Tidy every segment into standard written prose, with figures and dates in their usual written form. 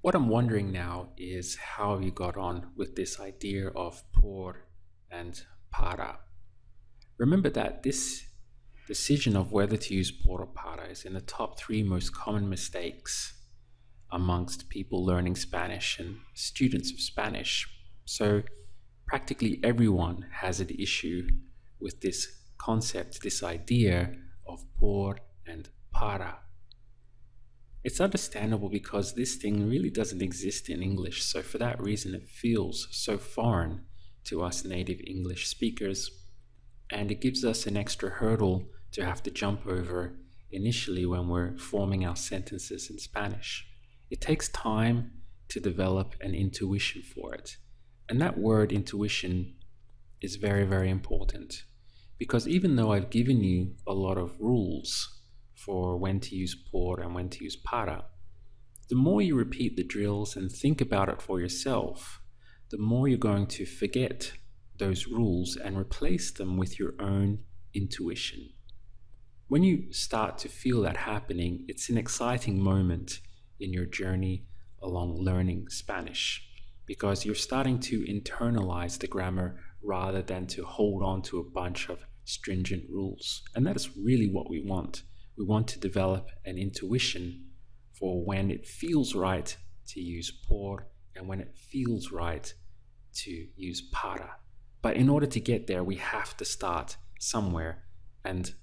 What I'm wondering now is how you got on with this idea of por and para. Remember that this decision of whether to use por or para is in the top three most common mistakes amongst people learning Spanish and students of Spanish. So practically everyone has an issue with this concept, this idea of por and para. It's understandable because this thing really doesn't exist in English, so for that reason it feels so foreign to us native English speakers, and it gives us an extra hurdle to have to jump over initially when we're forming our sentences in Spanish. It takes time to develop an intuition for it, and that word intuition is very, very important because even though I've given you a lot of rules for when to use por and when to use para, the more you repeat the drills and think about it for yourself, the more you're going to forget those rules and replace them with your own intuition. When you start to feel that happening, it's an exciting moment in your journey along learning Spanish because you're starting to internalize the grammar rather than to hold on to a bunch of stringent rules. And that is really what we want. We want to develop an intuition for when it feels right to use por and when it feels right to use para. But in order to get there, we have to start somewhere. And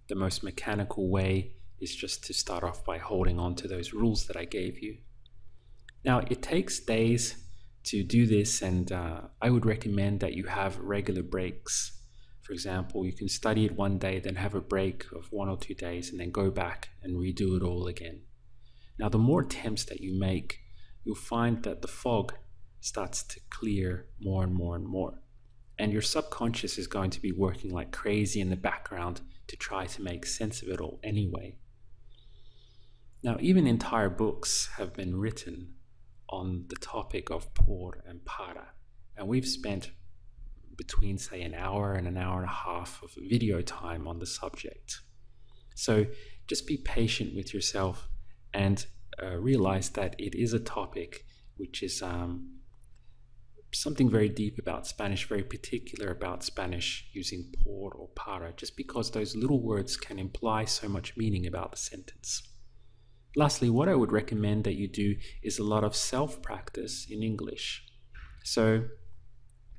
the most mechanical way is just to start off by holding on to those rules that I gave you. Now, it takes days to do this, and I would recommend that you have regular breaks. For example, you can study it one day, then have a break of 1 or 2 days, and then go back and redo it all again. Now, the more attempts that you make, you'll find that the fog starts to clear more and more and more. And your subconscious is going to be working like crazy in the background to try to make sense of it all anyway. Now, even entire books have been written on the topic of por and para, and we've spent between, say, an hour and a half of video time on the subject. So just be patient with yourself and realize that it is a topic which is something very deep about Spanish, very particular about Spanish using por or para, just because those little words can imply so much meaning about the sentence. Lastly, what I would recommend that you do is a lot of self-practice in English. So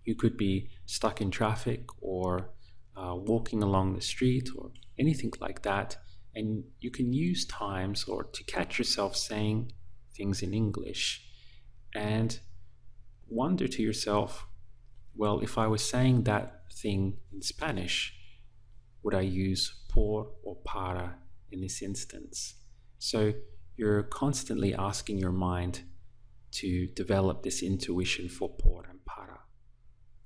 you could be stuck in traffic or walking along the street or anything like that, and you can use times or to catch yourself saying things in English and wonder to yourself, well, if I was saying that thing in Spanish, would I use por or para in this instance? So you're constantly asking your mind to develop this intuition for por and para.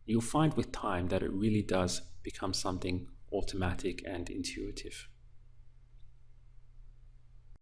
You'll find with time that it really does become something automatic and intuitive.